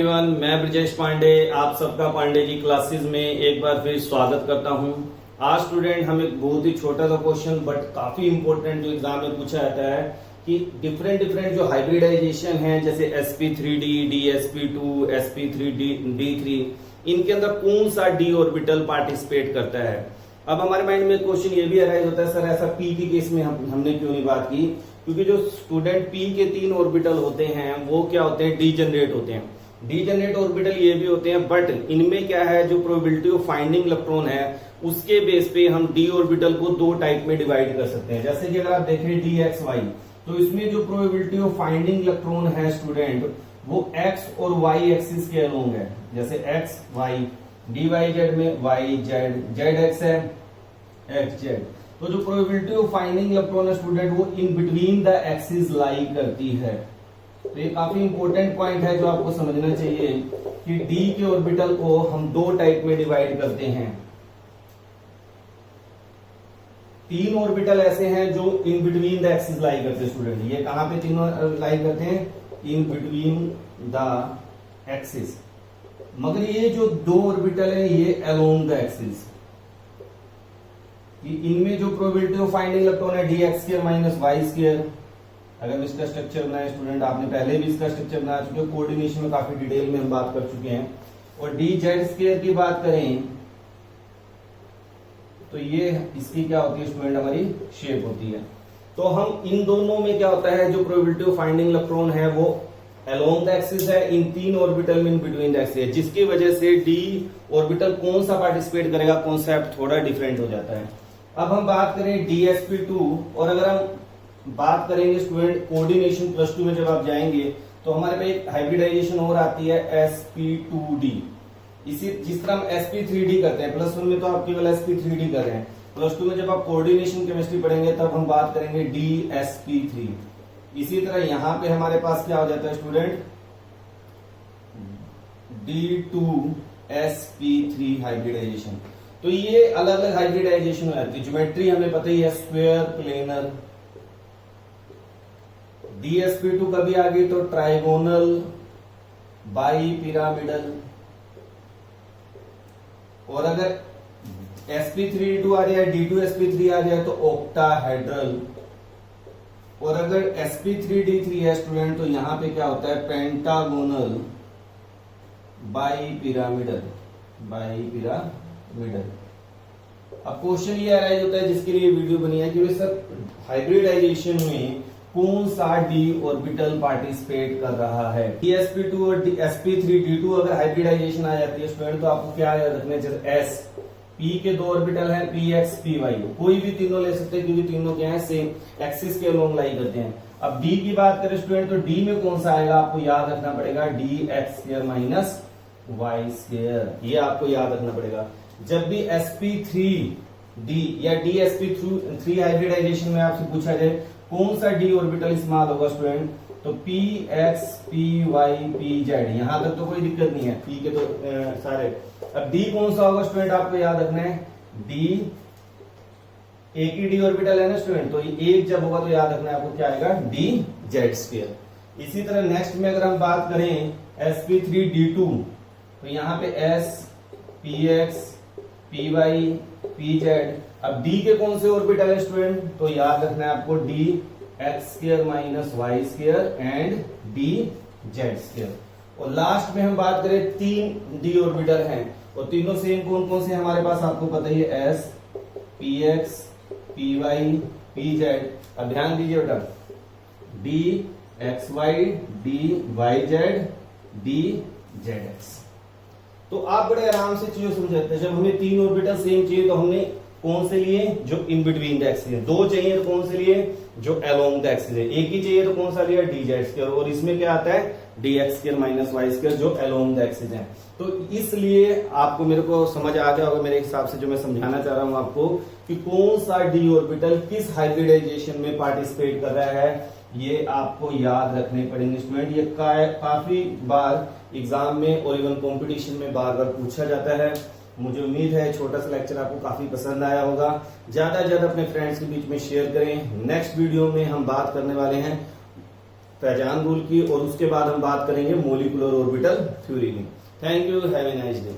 Everyone, मैं ब्रजेश पांडे आप सबका पांडे जी क्लासेस में एक बार फिर स्वागत करता हूं। आज स्टूडेंट हम एक बहुत ही छोटा सा क्वेश्चन बट काफी इंपॉर्टेंट जो एग्जाम में पूछा जाता है कि डिफरेंट जो हाइब्रिडाइजेशन है जैसे sp3d, dsp2, sp3d3 इनके अंदर कौन सा d ऑर्बिटल पार्टिसिपेट करता है। अब हमारे माइंड में क्वेश्चन ये भी अराइज होता है, सर ऐसा p के केस में हमने क्यों नहीं बात की, क्योंकि जो स्टूडेंट p के 3 ऑर्बिटल होते हैं वो क्या होते हैं, डीजनरेट होते हैं। डीजनरेट ऑर्बिटल ये भी होते हैं बट इनमें क्या है, जो प्रोबेबिलिटी ऑफ फाइंडिंग इलेक्ट्रॉन है उसके बेस पे हम डी ऑर्बिटल को दो टाइप में डिवाइड कर सकते हैं। जैसे कि अगर आप देखें डी एक्स वाई, तो इसमें जो प्रोबेबिलिटी ऑफ फाइंडिंग इलेक्ट्रॉन है स्टूडेंट वो एक्स और वाई एक्सिस के अलोंग है। जैसे X Y, D Y Z में वाई जेड, जेड एक्स है एक्स जेड। तो जो प्रोबेबिलिटी ऑफ फाइंडिंग इलेक्ट्रॉन है स्टूडेंट वो in between the axis lie करती है। तो ये काफी इंपॉर्टेंट पॉइंट है जो आपको समझना चाहिए कि डी के ऑर्बिटल को हम दो टाइप में डिवाइड करते हैं। 3 ऑर्बिटल ऐसे हैं जो इन बिटवीन द एक्सिस लाई करते हैं स्टूडेंट। ये कहां पे तीनों लाई करते हैं, इन बिटवीन द एक्सिस। मगर ये जो 2 ऑर्बिटल है ये अलोंग द एक्सिस। इनमें जो प्रोबेबिलिटी ऑफ फाइंडिंग इलेक्ट्रॉन है D X square minus Y square. अगर इसका स्ट्रक्चर बनाए स्टूडेंट, आपने पहले भी इसका स्ट्रक्चर बना चुके, कोऑर्डिनेशन में काफी डिटेल में हम बात कर चुके हैं। और डी जेड स्क्वायर की बात करें तो ये इसकी क्या होती है स्टूडेंट, हमारी शेप होती है। तो हम इन दोनों में क्या होता है, जो प्रोबेबिलिटी ऑफ फाइंडिंग इलेक्ट्रॉन है वो अलोंग द एक्सिस है, इन 3 ऑर्बिटल में इन बिटवीन द एक्सिस है, जिसकी वजह से डी ऑर्बिटल कौन सा पार्टिसिपेट करेगा, कॉन्सेप्ट थोड़ा डिफरेंट हो जाता है। अब हम बात करें DsP2, और अगर हम बात करेंगे स्टूडेंट कोऑर्डिनेशन प्लस 2 में जब आप जाएंगे तो हमारे पे एक हाइब्रिडाइजेशन और आती है sp2d। इसी जिस तरह हम sp3d करते हैं, प्लस 1 में तो आप केवल sp3d कर रहे हैं, प्लस 2 में जब आप कोऑर्डिनेशन केमिस्ट्री पढ़ेंगे तब हम बात करेंगे dsp3। इसी तरह यहां पे हमारे पास क्या हो जाता है स्टूडेंट, d2sp3 हाइब्रिडाइजेशन। तो ये अलग अलग हाइब्रिडाइजेशन हो जाती है। ज्योमेट्री हमें पता ही है, स्क्वायर प्लेनर। DsP2 कभी आ गई तो ट्राइगोनल, बाई पिरामिडल। और अगर sp3d2 आ जाए, d2sp3 आ जाए तो ऑक्टाहेड्रल। और अगर sp3d3 है स्टूडेंट तो यहां पे क्या होता है, pentagonal, bi pyramidal, bi pyramidal. अब क्वेश्चन ये अराइज होता है जिसके लिए वीडियो बनी है कि सर हाइब्रिडाइजेशन में कौन सा डी ऑर्बिटल पार्टिसिपेट कर रहा है। dsp2 और sp3d2 अगर हाइब्रिडाइजेशन आ जाती है स्टूडेंट तो आपको क्या याद रखना है, जैसे s p के 2 ऑर्बिटल हैं px py, कोई भी तीनों ले सकते हैं क्योंकि तीनों क्या है सेम एक्सिस के अलोंग लाई करते हैं। अब d की बात करें स्टूडेंट तो d में कौन सा आएगा, आपको याद रखना पड़ेगा dx square minus Y square. ये आपको याद रखना पड़ेगा। जब भी sp3d या dsp3 हाइब्रिडाइजेशन में आपसे पूछा जाए कौन सा डी ऑर्बिटल इस्तेमाल होगा स्टूडेंट, तो px py pz, यहां तक तो कोई दिक्कत नहीं है, p के तो सारे। अब d कौन सा होगा स्टूडेंट, आपको याद रखना है d, एक ही डी ऑर्बिटल है ना स्टूडेंट, तो एक जब होगा तो याद रखना है आपको क्या आएगा, dz स्क्वायर। इसी तरह नेक्स्ट में अगर हम बात करें sp3d2 तो यहाँ पे s px py pz। अब d के कौन से ऑर्बिटल है स्टूडेंट, तो याद रखना है आपको d x square minus Y square and d z square. और लास्ट में हम बात करें 3 d ऑर्बिटल हैं और तीनों सेम कौन कौन से हमारे पास आपको पता ही है, s px py pz। अब ध्यान दीजिए बेटा, d xy d yz d zx। तो आप बड़े आराम से चीजों समझ सकते हैं। जब हमें 3 ऑर्बिटल सेम चाहिए तो हमने कौन से लिए, जो इन बिटवीन द एक्सिस है। 2 चाहिए तो कौन से लिए, जो अलोंग द एक्सिस है। एक ही चाहिए तो कौन सा लिया, dz स्क्वायर। और इसमें क्या आता है, dx square minus Y square, जो अलोंग द एक्सिस है। तो इसलिए आपको मेरे को समझ आ गया होगा मेरे हिसाब से जो मैं समझाना चाह रहा हूं आपको कि कौन सा डी ऑर्बिटल किस हाइब्रिडाइजेशन में पार्टिसिपेट कर रहा है, ये आपको याद रखने पड़ेंगे स्टूडेंट। ये काफी बार एग्जाम में और इवन कंपटीशन में बार बार पूछा जाता है। मुझे उम्मीद है छोटा सा लेक्चर आपको काफी पसंद आया होगा। ज्यादा से ज्यादा अपने फ्रेंड्स के बीच में शेयर करें। नेक्स्ट वीडियो में हम बात करने वाले हैं पहचान रूल की, और उसके बाद हम बात करेंगे मोलिकुलर ऑर्बिटल थ्योरी की। Thank you, have a nice day.